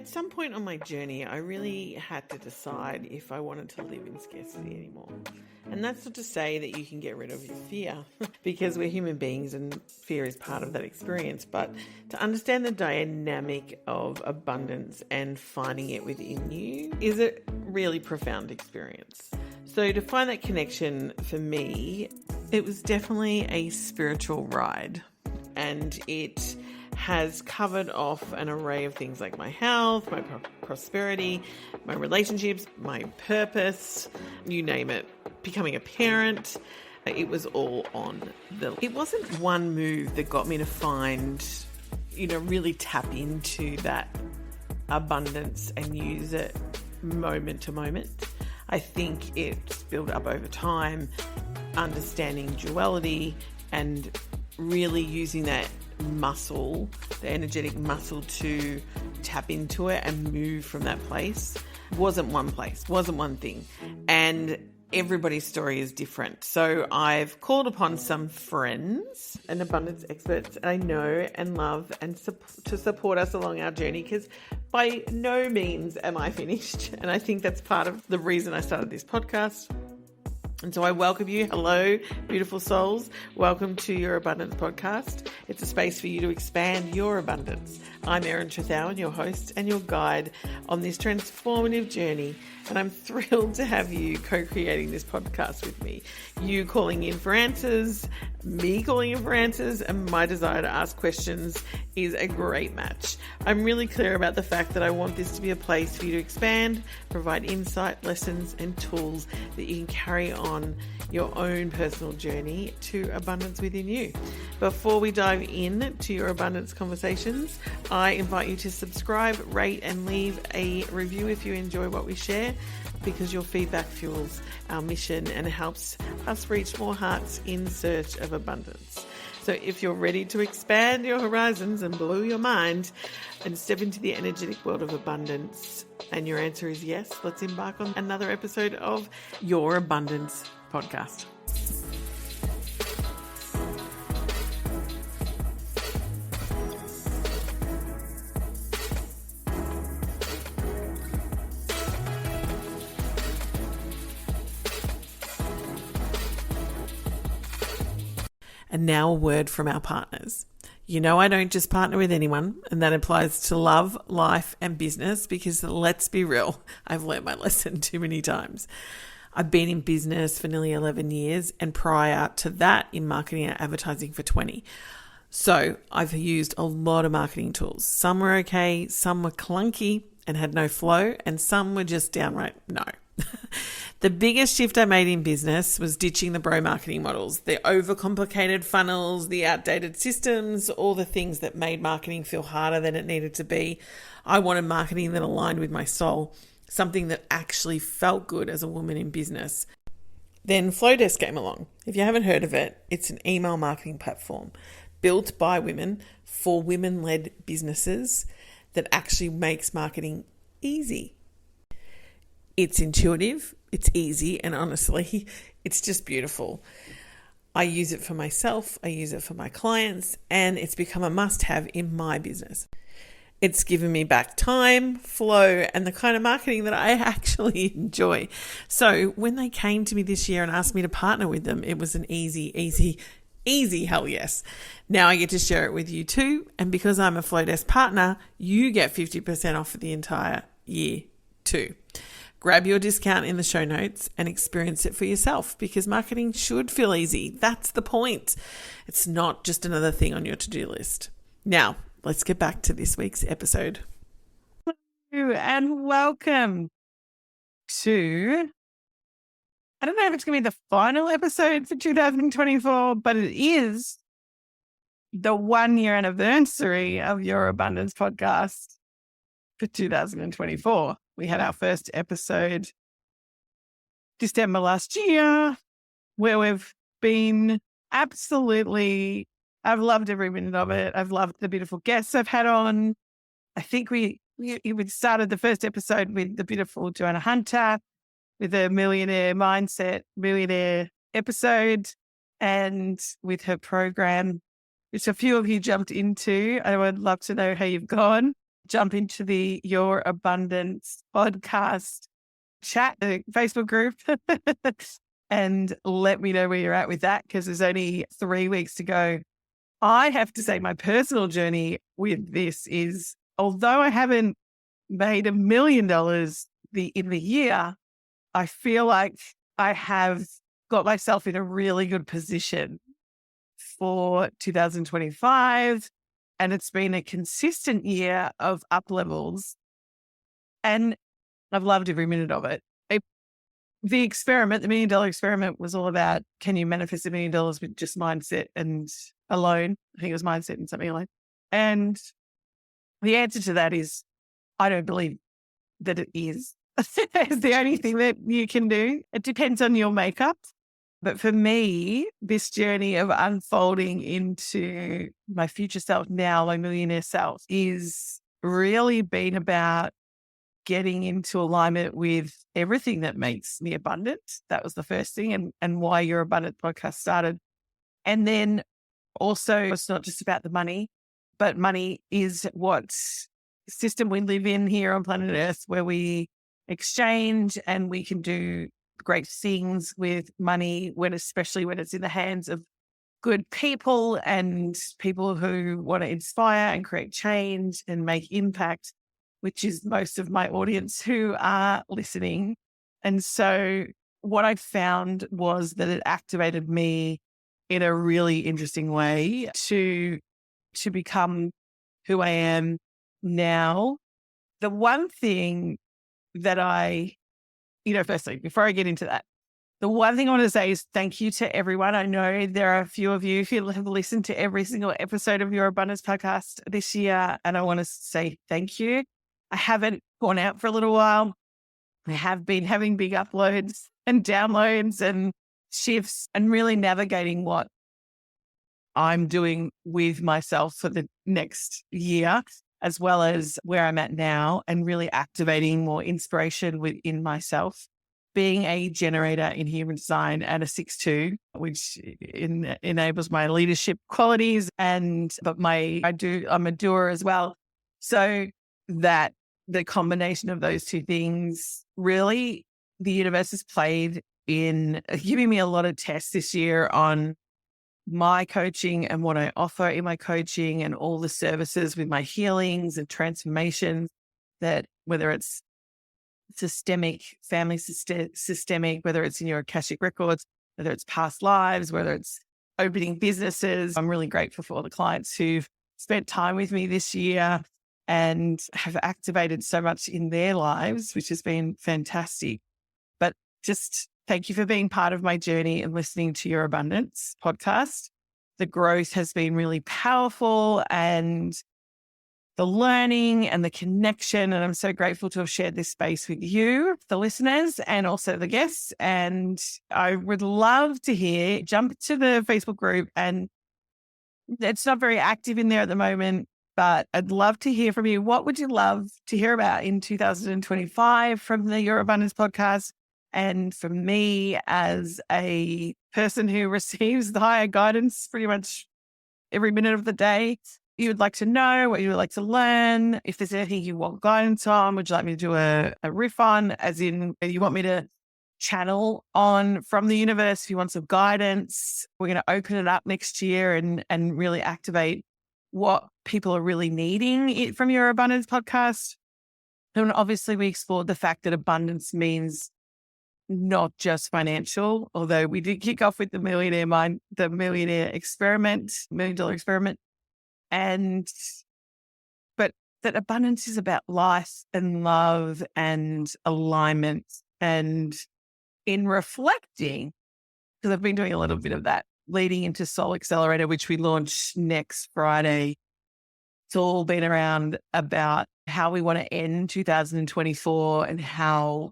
At some point on my journey, I really had to decide if I wanted to live in scarcity anymore. And that's not to say that you can get rid of your fear, because we're human beings and fear is part of that experience. But to understand the dynamic of abundance and finding it within you is a really profound experience. So to find that connection for me, it was definitely a spiritual ride, and it has covered off an array of things like my health, my prosperity, my relationships, my purpose, you name it, becoming a parent. It was all on it wasn't one move that got me to find, really tap into that abundance and use it moment to moment. I think it's built up over time, understanding duality and really using that muscle, the energetic muscle, to tap into it and move from that place. Wasn't one place, wasn't one thing. And everybody's story is different. So I've called upon some friends and abundance experts I know and love and to support us along our journey, because by no means am I finished. And I think that's part of the reason I started this podcast. And so I welcome you. Hello, beautiful souls. Welcome to Your Abundance Podcast. It's a space for you to expand your abundance. I'm Erin Trethowan, your host and your guide on this transformative journey. And I'm thrilled to have you co-creating this podcast with me. You calling in for answers, me calling in for answers, and my desire to ask questions is a great match. I'm really clear about the fact that I want this to be a place for you to expand, provide insight, lessons, and tools that you can carry on your own personal journey to abundance within you. Before we dive in to your abundance conversations, I invite you to subscribe, rate, and leave a review if you enjoy what we share, because your feedback fuels our mission and helps us reach more hearts in search of abundance. So if you're ready to expand your horizons and blow your mind and step into the energetic world of abundance, and your answer is yes, let's embark on another episode of Your Abundance Podcast. And now a word from our partners. You know I don't just partner with anyone, and that applies to love, life, and business, because let's be real, I've learned my lesson too many times. I've been in business for nearly 11 years, and prior to that in marketing and advertising for 20. So I've used a lot of marketing tools. Some were okay, some were clunky and had no flow, and some were just downright no. The biggest shift I made in business was ditching the bro marketing models, the overcomplicated funnels, the outdated systems, all the things that made marketing feel harder than it needed to be. I wanted marketing that aligned with my soul, something that actually felt good as a woman in business. Then Flowdesk came along. If you haven't heard of it, it's an email marketing platform built by women for women-led businesses that actually makes marketing easy. It's intuitive, it's easy, and honestly, it's just beautiful. I use it for myself, I use it for my clients, and it's become a must-have in my business. It's given me back time, flow, and the kind of marketing that I actually enjoy. So when they came to me this year and asked me to partner with them, it was an easy hell yes. Now I get to share it with you too, and because I'm a Flowdesk partner, you get 50% off for the entire year too. Grab your discount in the show notes and experience it for yourself, because marketing should feel easy. That's the point. It's not just another thing on your to-do list. Now, let's get back to this week's episode. Hello and welcome to, I don't know if it's going to be the final episode for 2024, but it is the 1-year anniversary of Your Abundance Podcast for 2024. We had our first episode December last year, where we've been absolutely, I've loved every minute of it. I've loved the beautiful guests I've had on. I think we started the first episode with the beautiful Joanna Hunter, with a millionaire mindset, millionaire episode, and with her program, which a few of you jumped into. I would love to know how you've gone. jump into the Your Abundance podcast chat, the Facebook group, and let me know where you're at with that, because there's only 3 weeks to go. I have to say my personal journey with this is, although I haven't made $1 million in the year, I feel like I have got myself in a really good position for 2025. And it's been a consistent year of up levels. And I've loved every minute of it. The experiment, the $1 million experiment, was all about, can you manifest $1 million with just mindset and alone? I think it was mindset and something alone. And the answer to that is, I don't believe that it is. It's the only thing that you can do. It depends on your makeup. But for me, this journey of unfolding into my future self now, my millionaire self, is really been about getting into alignment with everything that makes me abundant. That was the first thing, and why Your Abundant podcast started. And then also, it's not just about the money, but money is what system we live in here on planet Earth, where we exchange and we can do great things with money, especially when it's in the hands of good people and people who want to inspire and create change and make impact, which is most of my audience who are listening. And so what I found was that it activated me in a really interesting way to become who I am now. The one thing that firstly, before I get into that, the one thing I want to say is thank you to everyone. I know there are a few of you who have listened to every single episode of Your Abundance podcast this year, and I want to say thank you. I haven't gone out for a little while. I have been having big uploads and downloads and shifts and really navigating what I'm doing with myself for the next year, as well as where I'm at now, and really activating more inspiration within myself. Being a generator in human design and a 6-2, which enables my leadership qualities, I'm a doer as well. So that the combination of those two things, really, the universe has played in giving me a lot of tests this year on my coaching and what I offer in my coaching and all the services with my healings and transformations, that whether it's systemic, family systemic, whether it's in your Akashic records, whether it's past lives, whether it's opening businesses. I'm really grateful for all the clients who've spent time with me this year and have activated so much in their lives, which has been fantastic. But just thank you for being part of my journey and listening to Your Abundance podcast. The growth has been really powerful, and the learning and the connection. And I'm so grateful to have shared this space with you, the listeners, and also the guests. And I would love to jump to the Facebook group, and it's not very active in there at the moment, but I'd love to hear from you. What would you love to hear about in 2025 from the Your Abundance podcast? And from me, as a person who receives the higher guidance pretty much every minute of the day, you would like to know, what you would like to learn, if there's anything you want guidance on, would you like me to do a riff on, as in you want me to channel on from the universe, if you want some guidance. We're going to open it up next year and really activate what people are really needing from Your Abundance podcast. And obviously we explored the fact that abundance means not just financial, although we did kick off with the millionaire experiment, $1 million experiment. But that abundance is about life and love and alignment. And in reflecting, because I've been doing a little bit of that leading into Soul Accelerator, which we launch next Friday. It's all been around about how we want to end 2024 and how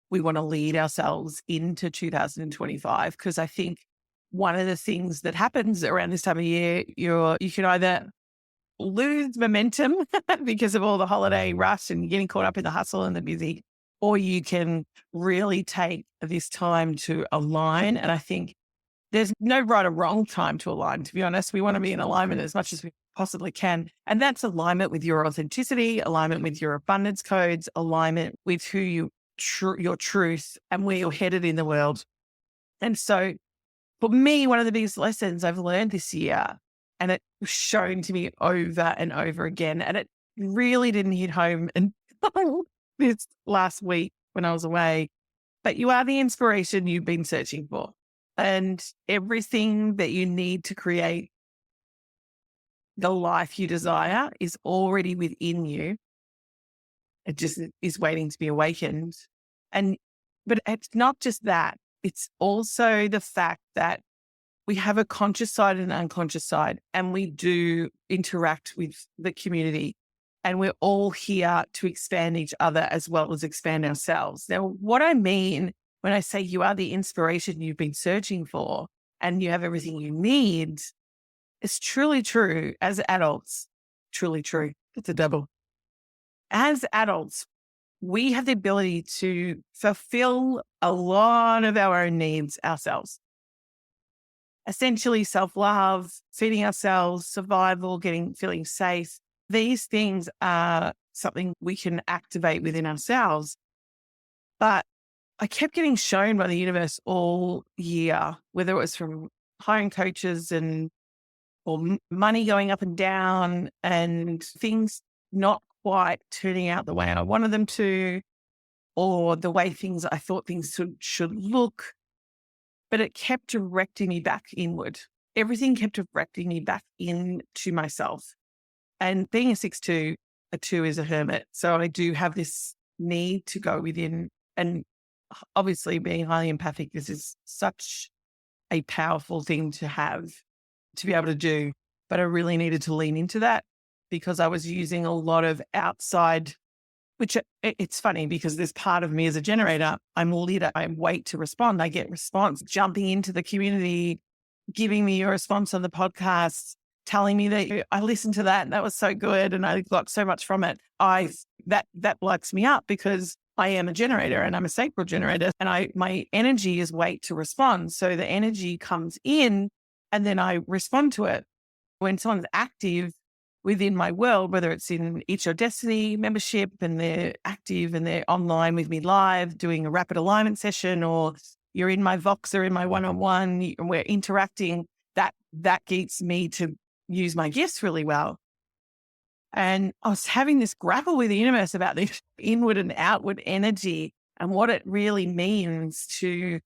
we want to lead ourselves into 2025. Because I think one of the things that happens around this time of year, you can either lose momentum because of all the holiday rush and getting caught up in the hustle and the busy, or you can really take this time to align. And I think there's no right or wrong time to align, to be honest. We want to be in alignment as much as we possibly can. And that's alignment with your authenticity, alignment with your abundance codes, alignment with who your truth and where you're headed in the world. And so for me, one of the biggest lessons I've learned this year, and it was shown to me over and over again, and it really didn't hit home until this last week when I was away, but you are the inspiration you've been searching for. And everything that you need to create the life you desire is already within you. It just is waiting to be awakened. But it's not just that. It's also the fact that we have a conscious side and an unconscious side, and we do interact with the community, and we're all here to expand each other as well as expand ourselves. Now, what I mean when I say you are the inspiration you've been searching for and you have everything you need, it's truly true as adults. Truly true. It's a double. As adults, we have the ability to fulfill a lot of our own needs ourselves. Essentially, self-love, feeding ourselves, survival, feeling safe. These things are something we can activate within ourselves. But I kept getting shown by the universe all year, whether it was from hiring coaches or money going up and down and things not quite turning out the way I wanted them to, or the way I thought things should look. But it kept directing me back inward. Everything kept directing me back into myself. And being a 6'2", a 2 is a hermit. So I do have this need to go within. And obviously being highly empathic, this is such a powerful thing to have, to be able to do. But I really needed to lean into that because I was using a lot of outside, which it's funny because this part of me as a generator, I'm a leader. I wait to respond. I get response, jumping into the community, giving me a response on the podcast, telling me that I listened to that and that was so good and I got so much from it. That lights me up because I am a generator and I'm a sacral generator and my energy is wait to respond. So the energy comes in and then I respond to it. When someone's active within my world, whether it's in Eat Your Destiny membership and they're active and they're online with me live doing a rapid alignment session, or you're in my Voxer, in my one-on-one, and we're interacting, that gets me to use my gifts really well. And I was having this grapple with the universe about this inward and outward energy and what it really means to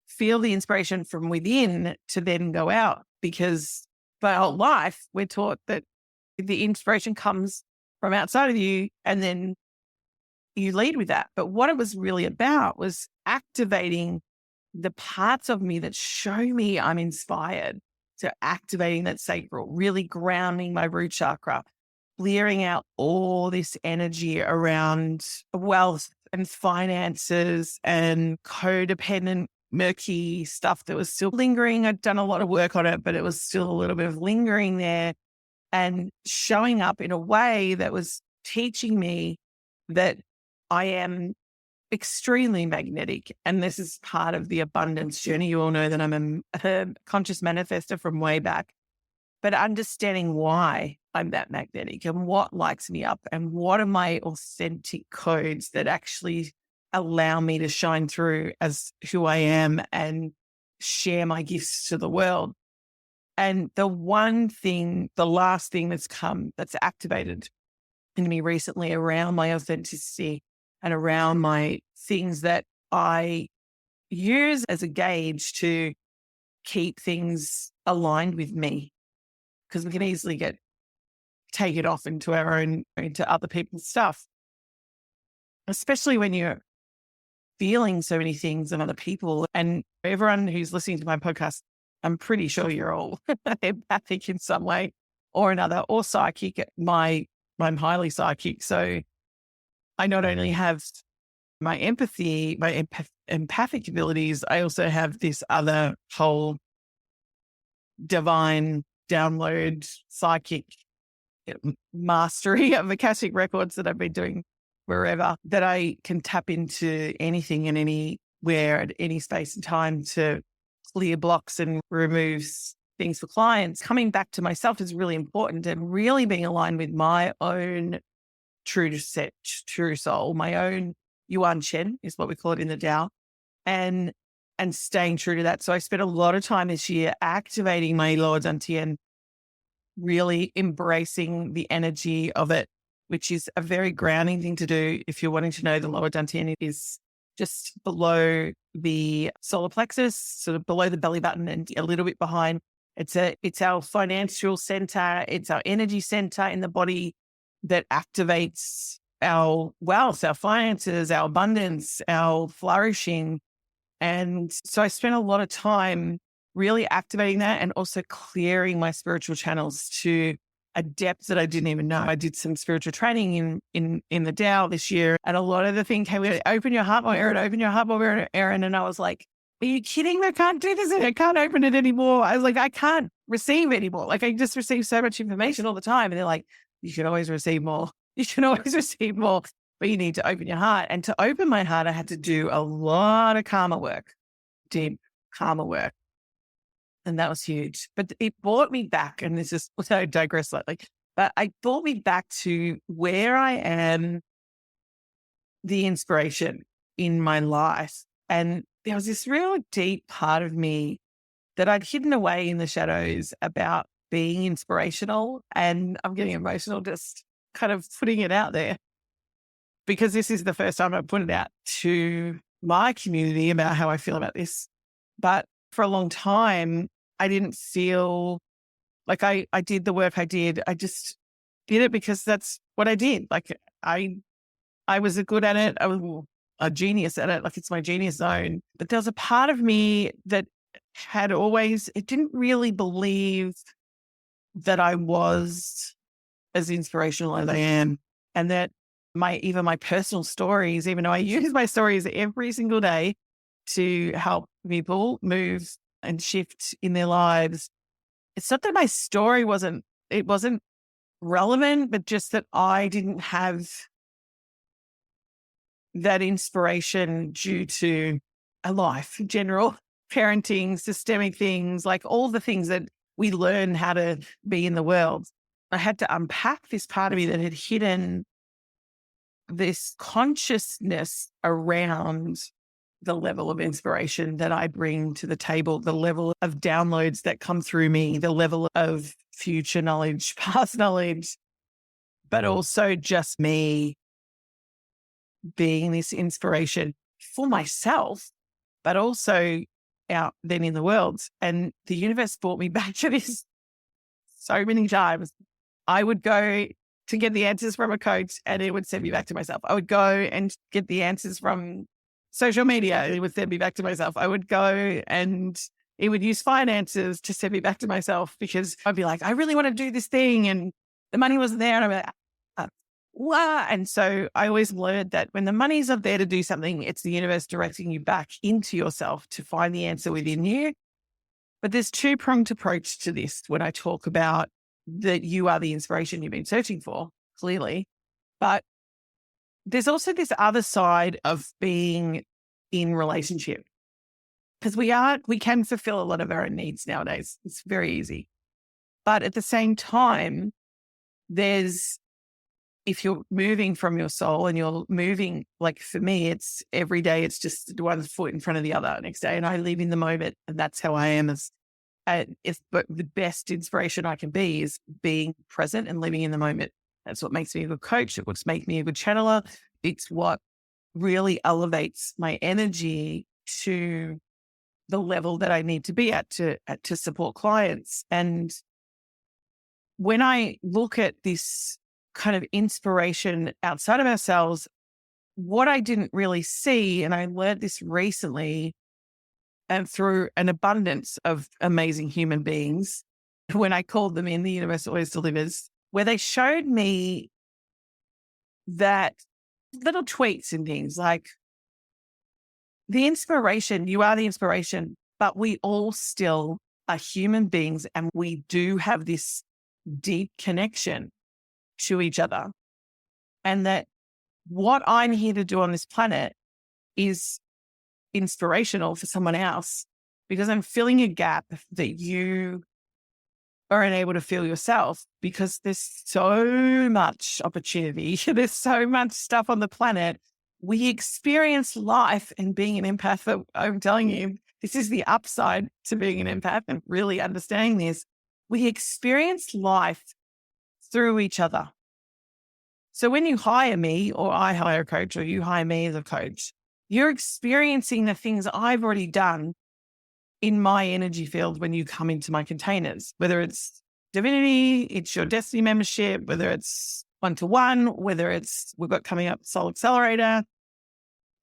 feel the inspiration from within to then go out. Because for our whole life, we're taught that the inspiration comes from outside of you and then you lead with that. But what it was really about was activating the parts of me that show me I'm inspired. So activating that sacral, really grounding my root chakra, clearing out all this energy around wealth and finances and codependent murky stuff that was still lingering. I'd done a lot of work on it, but it was still a little bit of lingering there, and showing up in a way that was teaching me that I am extremely magnetic. And this is part of the abundance journey. You all know that I'm a conscious manifester from way back, but understanding why I'm that magnetic and what lights me up and what are my authentic codes that actually allow me to shine through as who I am and share my gifts to the world. And the last thing that's activated in me recently around my authenticity and around my things that I use as a gauge to keep things aligned with me, because we can easily take it off into other people's stuff, especially when you're feeling so many things in other people. And everyone who's listening to my podcast, I'm pretty sure you're all empathic in some way or another, or psychic. I'm highly psychic. So I not only have my empathy, my empathic abilities, I also have this other whole divine download psychic mastery of Akashic records that I've been doing wherever, that I can tap into anything and anywhere at any space and time to clear blocks and remove things for clients, coming back to myself is really important, and really being aligned with my own true soul, my own Yuan Shen is what we call it in the Tao, and staying true to that. So I spent a lot of time this year activating my Lower Dantian, really embracing the energy of it, which is a very grounding thing to do. If you're wanting to know, the Lower Dantian is just below the solar plexus, sort of below the belly button and a little bit behind. It's our financial center. It's our energy center in the body that activates our wealth, our finances, our abundance, our flourishing. And so I spent a lot of time really activating that and also clearing my spiritual channels to a depth that I didn't even know. I did some spiritual training in the Tao this year, and a lot of the thing came with, open your heart more, Erin, open your heart more, Erin. And I was like, are you kidding? I can't do this. I can't open it anymore. I was like, I can't receive anymore. Like, I just receive so much information all the time. And they're like, you can always receive more. You can always receive more, but you need to open your heart. And to open my heart, I had to do a lot of karma work, deep karma work. And that was huge. But it brought me back, and this is, I digress slightly, but it brought me back to where I am, the inspiration in my life. And there was this real deep part of me that I'd hidden away in the shadows about being inspirational. And I'm getting emotional just kind of putting it out there, because this is the first time I've put it out to my community about how I feel about this. But for a long time, I didn't feel like I did the work I did. I just did it because that's what I did. Like I was good at it. I was a genius at it. Like, it's my genius zone. But there was a part of me that had always, it didn't really believe that I was as inspirational as I am, and that even my personal stories, even though I use my stories every single day to help people move and shift in their lives, it's not that my story wasn't relevant, but just that I didn't have that inspiration due to a life, general parenting, systemic things, like all the things that we learn how to be in the world. I had to unpack this part of me that had hidden this consciousness around the level of inspiration that I bring to the table, the level of downloads that come through me, the level of future knowledge, past knowledge, but also just me being this inspiration for myself, but also out then in the world. And the universe brought me back to this so many times. I would go to get the answers from a coach and it would send me back to myself. I would go and get the answers from social media. It would send me back to myself. I would go and it would use finances to send me back to myself, because I'd be like, I really want to do this thing. And the money wasn't there. And I'm like, wow. And so I always learned that when the money's up there to do something, it's the universe directing you back into yourself to find the answer within you. But there's two-pronged approach to this when I talk about that you are the inspiration you've been searching for, clearly. But there's also this other side of being in relationship, because we can fulfill a lot of our own needs nowadays. It's very easy. But at the same time, if you're moving from your soul and you're moving, like for me, it's every day, it's just one foot in front of the other next day. And I live in the moment, and that's how I am. But the best inspiration I can be is being present and living in the moment. That's what makes me a good coach. It's what makes me a good channeler. It's what really elevates my energy to the level that I need to be at to support clients. And when I look at this kind of inspiration outside of ourselves, what I didn't really see, and I learned this recently, and through an abundance of amazing human beings, when I called them in, the universe always delivers, where they showed me that little tweaks and things like the inspiration, you are the inspiration, but we all still are human beings, and we do have this deep connection to each other. And that what I'm here to do on this planet is inspirational for someone else, because I'm filling a gap that you are unable to feel yourself because there's so much opportunity. There's so much stuff on the planet. We experience life and being an empath. But I'm telling you, this is the upside to being an empath and really understanding this. We experience life through each other. So when you hire me, or I hire a coach, or you hire me as a coach, you're experiencing the things I've already done in my energy field when you come into my containers, whether it's divinity, it's your destiny membership, whether it's one-to-one, whether it's we've got coming up Soul Accelerator.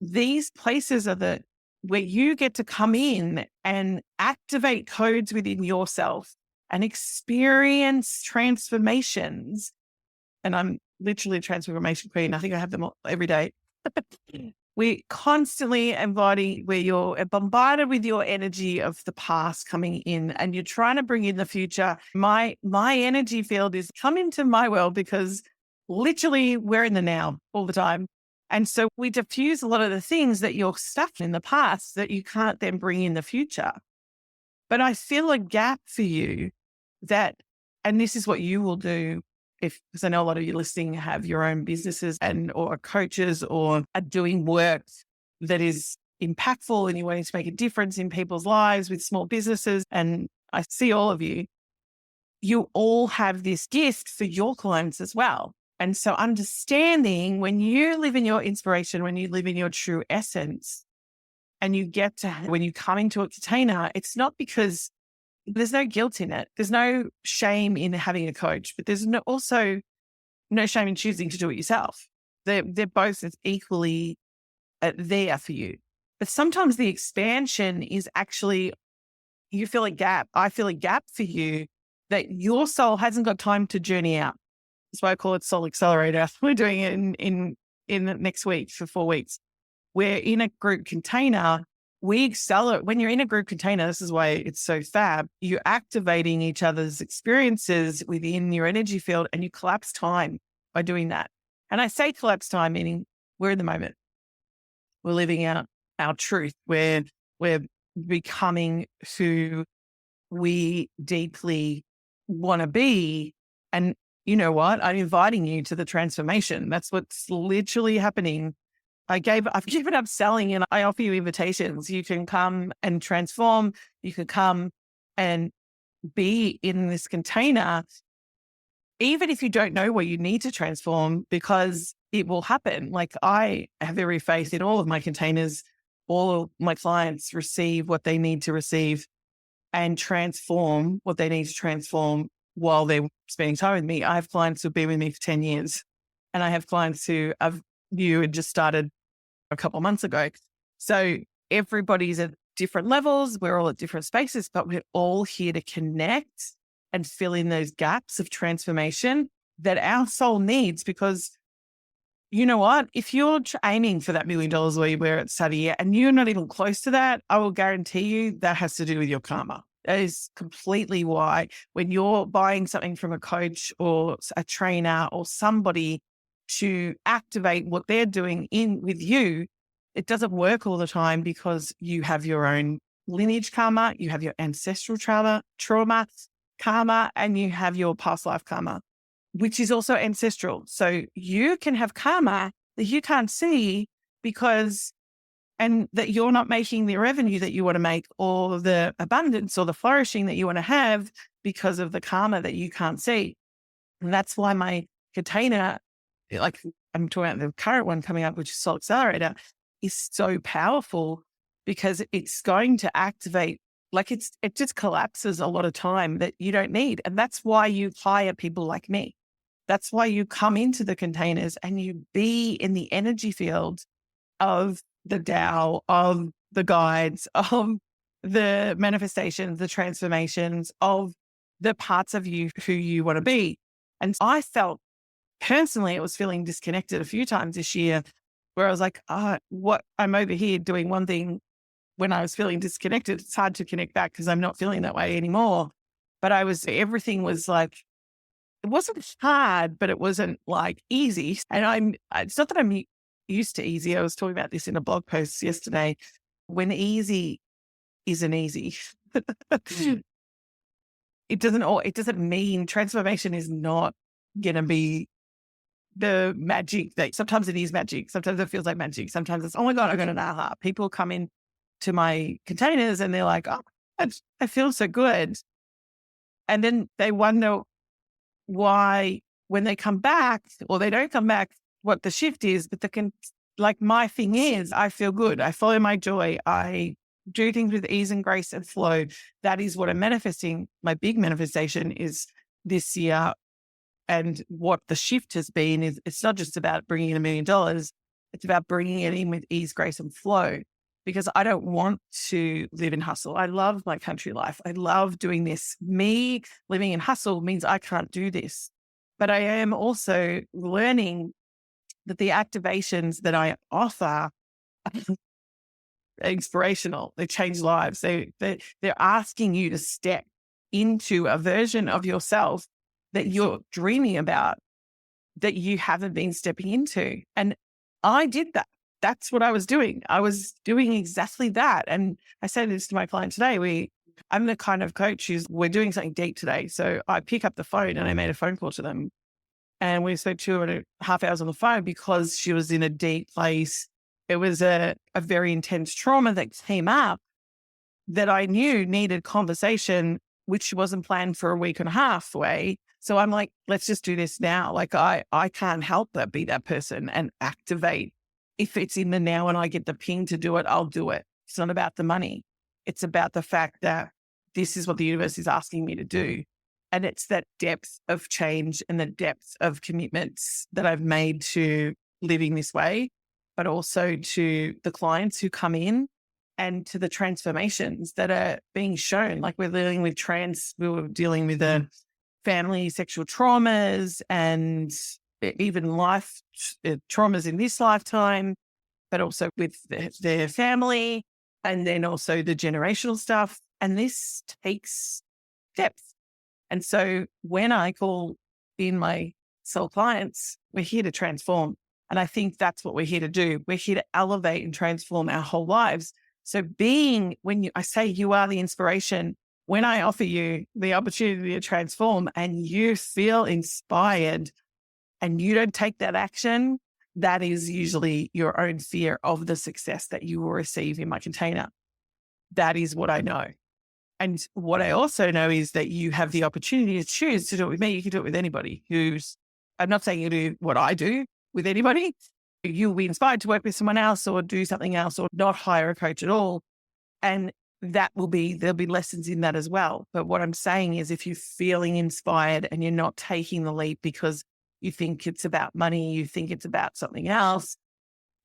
These places are where you get to come in and activate codes within yourself and experience transformations. And I'm literally a transformation queen. I think I have them all, every day. We constantly where you're bombarded with your energy of the past coming in and you're trying to bring in the future. My energy field is come into my world because literally we're in the now all the time. And so we diffuse a lot of the things that you're stuck in the past that you can't then bring in the future. But I feel a gap for you and this is what you will do because I know a lot of you listening have your own businesses or coaches or are doing work that is impactful and you're wanting to make a difference in people's lives with small businesses. And I see all of you. You all have this gift for your clients as well. And so understanding when you live in your inspiration, when you live in your true essence, and when you come into a container, it's not because there's no guilt in it. There's no shame in having a coach, but there's also no shame in choosing to do it yourself. They're both as equally there for you. But sometimes the expansion is actually, you feel a gap. I feel a gap for you that your soul hasn't got time to journey out. That's why I call it Soul Accelerator. We're doing it in next week for 4 weeks. We're in a group container. We accelerate. When you're in a group container, this is why it's so fab. You're activating each other's experiences within your energy field and you collapse time by doing that. And I say collapse time, meaning we're in the moment. We're living out our truth. We're becoming who we deeply want to be. And you know what? I'm inviting you to the transformation. That's what's literally happening. I've given up selling and I offer you invitations. You can come and transform. You can come and be in this container, even if you don't know where you need to transform, because it will happen. Like I have every faith in all of my containers. All of my clients receive what they need to receive and transform what they need to transform while they're spending time with me. I have clients who've been with me for 10 years and I have clients who had just started a couple of months ago. So everybody's at different levels. We're all at different spaces, but we're all here to connect and fill in those gaps of transformation that our soul needs. Because you know what? If you're aiming for that $1 million where you were at study and you're not even close to that, I will guarantee you that has to do with your karma. That is completely why when you're buying something from a coach or a trainer or somebody to activate what they're doing with you, it doesn't work all the time because you have your own lineage karma, you have your ancestral trauma karma, and you have your past life karma, which is also ancestral. So you can have karma that you can't see and that you're not making the revenue that you want to make or the abundance or the flourishing that you want to have because of the karma that you can't see. And that's why my container, like I'm talking about the current one coming up, which is Soul Accelerator, is so powerful because it's going to activate, it just collapses a lot of time that you don't need. And that's why you hire people like me. That's why you come into the containers and you be in the energy field of the Tao, of the guides, of the manifestations, the transformations, of the parts of you who you want to be. And I felt personally, I was feeling disconnected a few times this year where I was like, I'm over here doing one thing when I was feeling disconnected. It's hard to connect back because I'm not feeling that way anymore. But everything was like, it wasn't hard, but it wasn't like easy. And it's not that I'm used to easy. I was talking about this in a blog post yesterday. When easy isn't easy. it doesn't mean transformation is not going to be the magic that sometimes it is magic. Sometimes it feels like magic. Sometimes it's, oh my God, I got an aha. People come in to my containers and they're like, oh, I feel so good. And then they wonder why when they come back or they don't come back, what the shift is. But like my thing is, I feel good. I follow my joy. I do things with ease and grace and flow. That is what I'm manifesting. My big manifestation is this year. And what the shift has been is it's not just about bringing in $1 million. It's about bringing it in with ease, grace, and flow, because I don't want to live in hustle. I love my country life. I love doing this. Me living in hustle means I can't do this. But I am also learning that the activations that I offer are inspirational. They change lives. They're asking you to step into a version of yourself that you're dreaming about, that you haven't been stepping into. And I did that. That's what I was doing. I was doing exactly that. And I say this to my client today. I'm the kind of coach we're doing something deep today. So I pick up the phone and I made a phone call to them. And we spent 2.5 hours on the phone because she was in a deep place. It was a very intense trauma that came up that I knew needed conversation, which wasn't planned for a week and a half away. So I'm like, let's just do this now. Like I can't help but be that person and activate. If it's in the now and I get the ping to do it, I'll do it. It's not about the money. It's about the fact that this is what the universe is asking me to do. And it's that depth of change and the depth of commitments that I've made to living this way, but also to the clients who come in and to the transformations that are being shown. Like we were dealing with the family sexual traumas and even life traumas in this lifetime, but also with their family, and then also the generational stuff. And this takes depth. And so when I call in my soul clients, we're here to transform. And I think that's what we're here to do. We're here to elevate and transform our whole lives. So I say you are the inspiration, when I offer you the opportunity to transform and you feel inspired and you don't take that action, that is usually your own fear of the success that you will receive in my container. That is what I know. And what I also know is that you have the opportunity to choose to do it with me. You can do it with anybody I'm not saying you do what I do with anybody. You'll be inspired to work with someone else or do something else or not hire a coach at all. And there'll be lessons in that as well. But what I'm saying is if you're feeling inspired and you're not taking the leap because you think it's about money, you think it's about something else,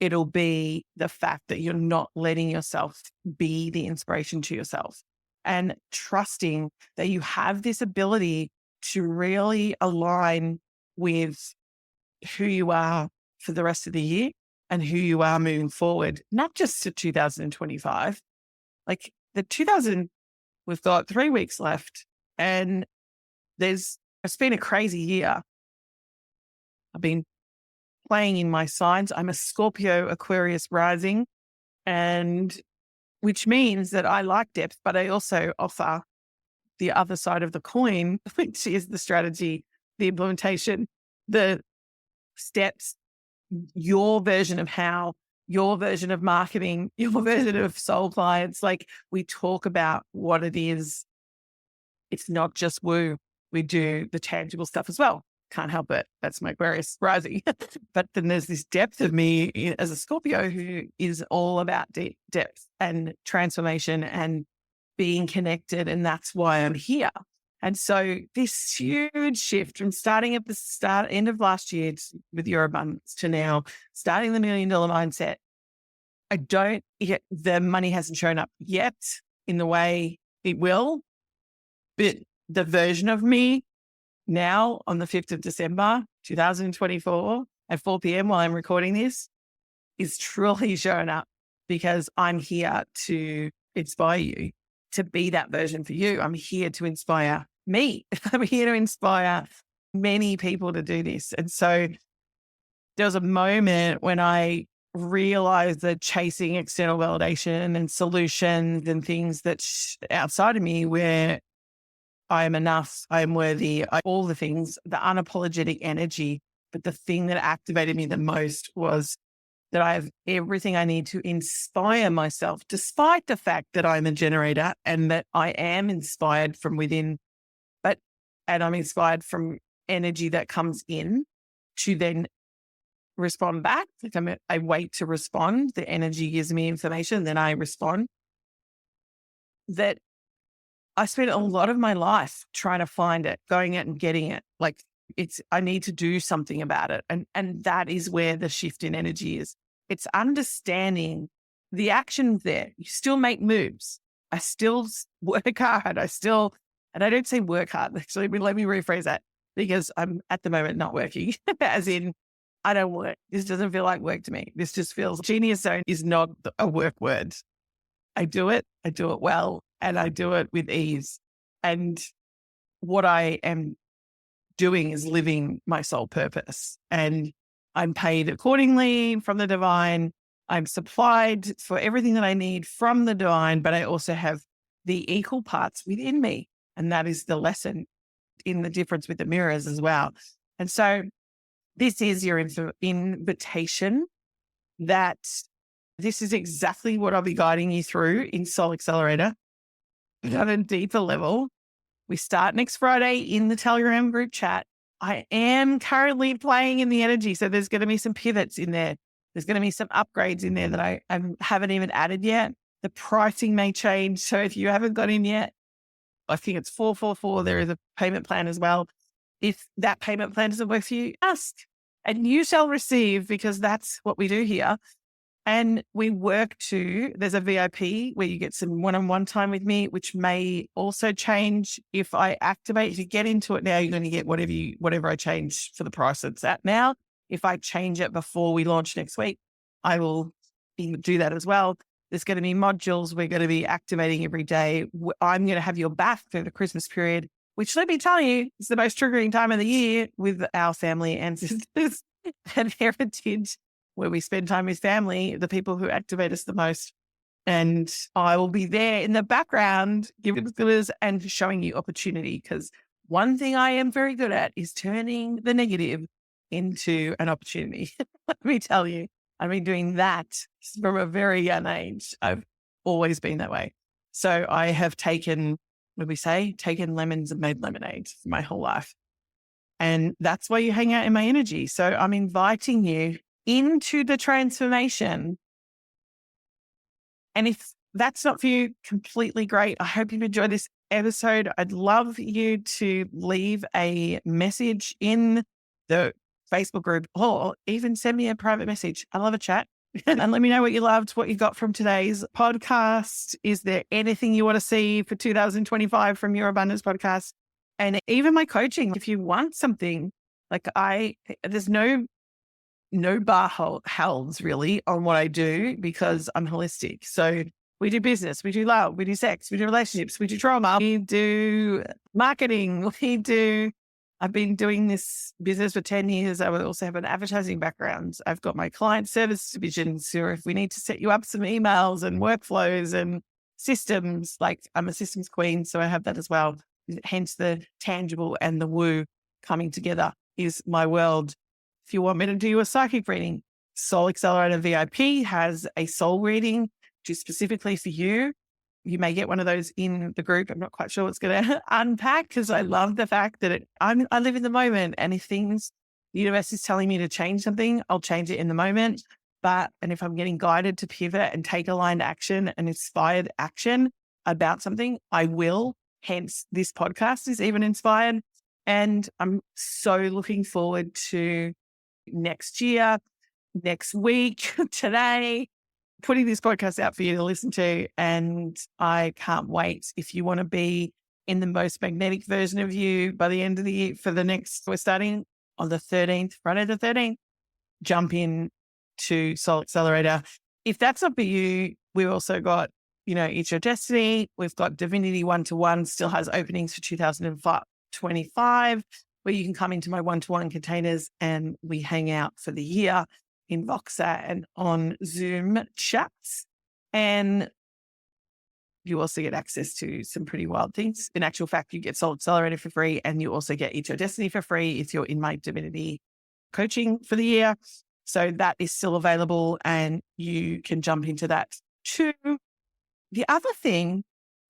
it'll be the fact that you're not letting yourself be the inspiration to yourself and trusting that you have this ability to really align with who you are for the rest of the year and who you are moving forward, not just to 2025. Like we've got 3 weeks left and it's been a crazy year. I've been playing in my signs. I'm a Scorpio Aquarius rising, and which means that I like depth, but I also offer the other side of the coin, which is the strategy, the implementation, the steps, your version of how, your version of marketing, your version of soul clients. Like we talk about what it is. It's not just woo. We do the tangible stuff as well. Can't help it. That's my Aquarius rising. But then there's this depth of me as a Scorpio who is all about depth and transformation and being connected. And that's why I'm here. And so this huge shift from starting at the end of last year with your abundance to now starting the $1 million mindset. The money hasn't shown up yet in the way it will, but the version of me now on the 5th of December, 2024 at 4 p.m. while I'm recording this is truly showing up because I'm here to inspire you to be that version for you. I'm here to inspire me. I'm here to inspire many people to do this. And so there was a moment when I realized that chasing external validation and solutions and things that outside of me where I am enough, I am worthy, all the things, the unapologetic energy. But the thing that activated me the most was that I have everything I need to inspire myself, despite the fact that I'm a generator and that I am inspired from within, and I'm inspired from energy that comes in to then respond back. Like I wait to respond. The energy gives me information, then I respond. That I spent a lot of my life trying to find it, going out and getting it. Like I need to do something about it. And that is where the shift in energy is. It's understanding the actions there. You still make moves. I still work hard. And I don't say work hard. Actually, let me rephrase that, because I'm at the moment not working, as in I don't work. This doesn't feel like work to me. This just feels genius zone is not a work word. I do it well, and I do it with ease. And what I am doing is living my soul purpose, and I'm paid accordingly from the divine. I'm supplied for everything that I need from the divine, but I also have the equal parts within me. And that is the lesson in the difference with the mirrors as well. And so this is your invitation that this is exactly what I'll be guiding you through in Soul Accelerator on a deeper level. We start next Friday in the Telegram group chat. I am currently playing in the energy. So there's going to be some pivots in there. There's going to be some upgrades in there that I haven't even added yet. The pricing may change. So if you haven't got in yet, I think it's 444. There is a payment plan as well. If that payment plan doesn't work for you, ask and you shall receive, because that's what we do here. And we work there's a VIP where you get some one-on-one time with me, which may also change if I activate. If you get into it now, you're going to get whatever I change for the price it's at now. If I change it before we launch next week, I will do that as well. There's going to be modules we're going to be activating every day. I'm going to have your back through the Christmas period, which, let me tell you, is the most triggering time of the year with our family ancestors and heritage, where we spend time with family, the people who activate us the most. And I will be there in the background, giving glitters and showing you opportunity, because one thing I am very good at is turning the negative into an opportunity. Let me tell you, I've been doing that from a very young age. I've always been that way. So I have taken lemons and made lemonade for my whole life. And that's why you hang out in my energy. So I'm inviting you into the transformation. And if that's not for you, completely great. I hope you've enjoyed this episode. I'd love you to leave a message in the Facebook group, or even send me a private message. I love a chat. And let me know what you loved, what you got from today's podcast. Is there anything you want to see for 2025 from Your Abundance Podcast? And even my coaching, if you want something, like there's no bar held really on what I do, because I'm holistic. So we do business, we do love, we do sex, we do relationships, we do trauma, we do marketing, I've been doing this business for 10 years. I would also have an advertising background. I've got my client service divisions, or if we need to set you up some emails and workflows and systems, like I'm a systems queen, so I have that as well. Hence the tangible and the woo coming together is my world. If you want me to do you a psychic reading, Soul Accelerator VIP has a soul reading, which is specifically for you. You may get one of those in the group. I'm not quite sure what's going to unpack, because I love the fact that I live in the moment. And if the universe is telling me to change something, I'll change it in the moment. And if I'm getting guided to pivot and take aligned action and inspired action about something, I will. Hence, this podcast is even inspired. And I'm so looking forward to next year, next week, today, putting this podcast out for you to listen to. And I can't wait. If you want to be in the most magnetic version of you by the end of the year, we're starting on the 13th, Friday the 13th, jump in to Soul Accelerator. If that's not for you, we've also got, It's Your Destiny. We've got Divinity 1-to-1 still has openings for 2025, where you can come into my 1-to-1 containers and we hang out for the year in Voxer and on Zoom chats. And you also get access to some pretty wild things. In actual fact, you get Soul Accelerator for free, and you also get Eat Your Destiny for free if you're in my divinity coaching for the year. So that is still available, and you can jump into that too. The other thing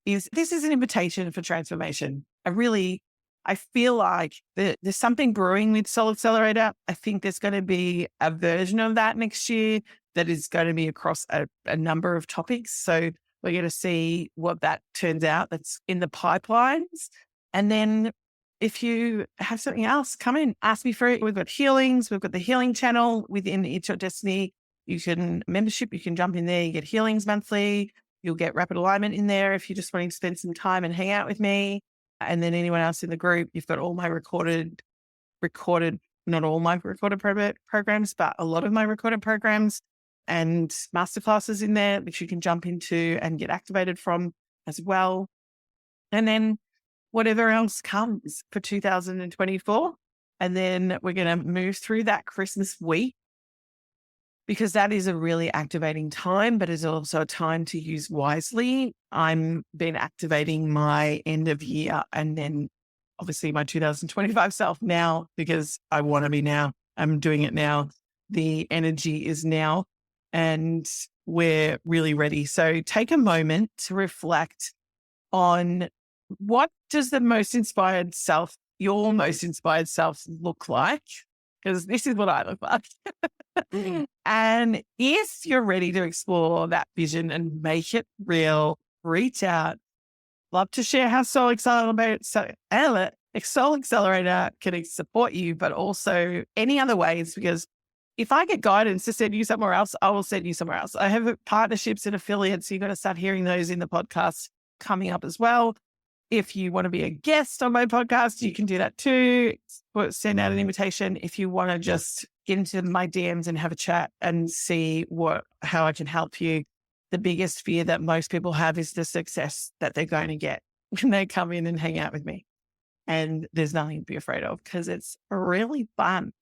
is, this is an invitation for transformation. I feel like there's something brewing with Soul Accelerator. I think there's going to be a version of that next year that is going to be across a number of topics. So we're going to see what that turns out that's in the pipelines. And then if you have something else, come in, ask me for it. We've got healings. We've got the healing channel within Eat Your Destiny. You can membership, you can jump in there, you get healings monthly. You'll get rapid alignment in there if you just want to spend some time and hang out with me. And then anyone else in the group, you've got all my recorded, not all my recorded programs, but a lot of my recorded programs and masterclasses in there, which you can jump into and get activated from as well. And then whatever else comes for 2024. And then we're going to move through that Christmas week, because that is a really activating time, but is also a time to use wisely. I'm been activating my end of year and then obviously my 2025 self now, because I want to be now. I'm doing it now. The energy is now, and we're really ready. So take a moment to reflect on, what does the most inspired self, your most inspired self, look like? Because this is what I look like. And if you're ready to explore that vision and make it real, reach out. Love to share how Soul Accelerator can support you, but also any other ways, because if I get guidance to send you somewhere else, I will send you somewhere else. I have partnerships and affiliates. So you've got to start hearing those in the podcast coming up as well. If you want to be a guest on my podcast, you can do that too. Send out an invitation. If you want to just get into my DMs and have a chat and see how I can help you. The biggest fear that most people have is the success that they're going to get when they come in and hang out with me. And there's nothing to be afraid of, because it's really fun.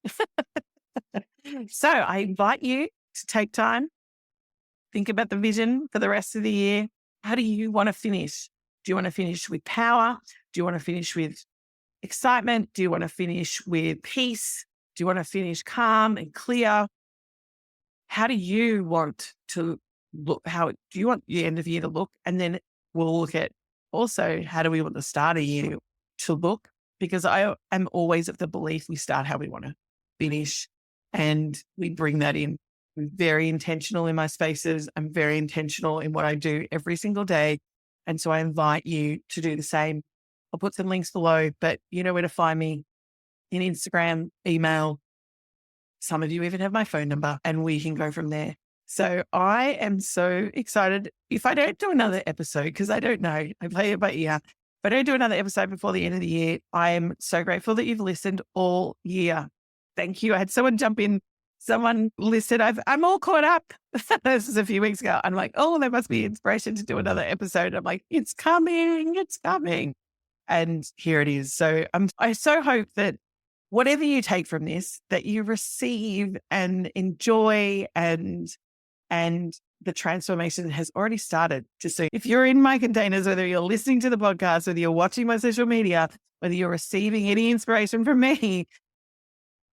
So I invite you to take time, think about the vision for the rest of the year. How do you want to finish? Do you want to finish with power? Do you want to finish with excitement? Do you want to finish with peace? Do you want to finish calm and clear? How do you want to look? How do you want the end of the year to look? And then we'll look at also, how do we want the start of the year to look? Because I am always of the belief we start how we want to finish, and we bring that in. I'm very intentional in my spaces. I'm very intentional in what I do every single day. And so I invite you to do the same. I'll put some links below, but you know where to find me in Instagram, email. Some of you even have my phone number, and we can go from there. So I am so excited. If I don't do another episode, because I don't know, I play it by ear. If I don't do another episode before the end of the year, I am so grateful that you've listened all year. Thank you. I had someone jump in. Someone listed, I'm all caught up. This was a few weeks ago. I'm like, oh, there must be inspiration to do another episode. I'm like, it's coming. And here it is. So I so hope that whatever you take from this, that you receive and enjoy, and the transformation has already started. Just so if you're in my containers, whether you're listening to the podcast, whether you're watching my social media, whether you're receiving any inspiration from me,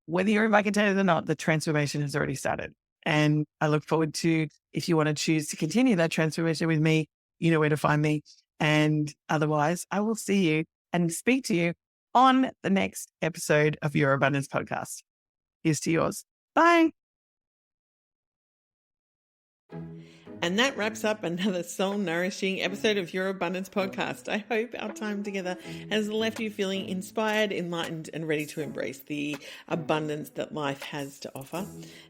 whether you're in my containers or not, the transformation has already started. And I look forward to, if you want to choose to continue that transformation with me, you know where to find me. And otherwise, I will see you and speak to you on the next episode of Your Abundance Podcast. Here's to yours. Bye. And that wraps up another soul-nourishing episode of Your Abundance Podcast. I hope our time together has left you feeling inspired, enlightened, and ready to embrace the abundance that life has to offer.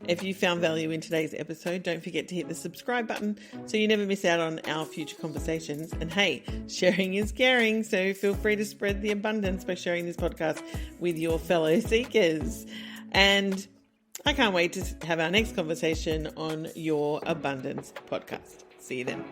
If you found value in today's episode, don't forget to hit the subscribe button so you never miss out on our future conversations. And hey, sharing is caring, so feel free to spread the abundance by sharing this podcast with your fellow seekers. And I can't wait to have our next conversation on Your Abundance Podcast. See you then.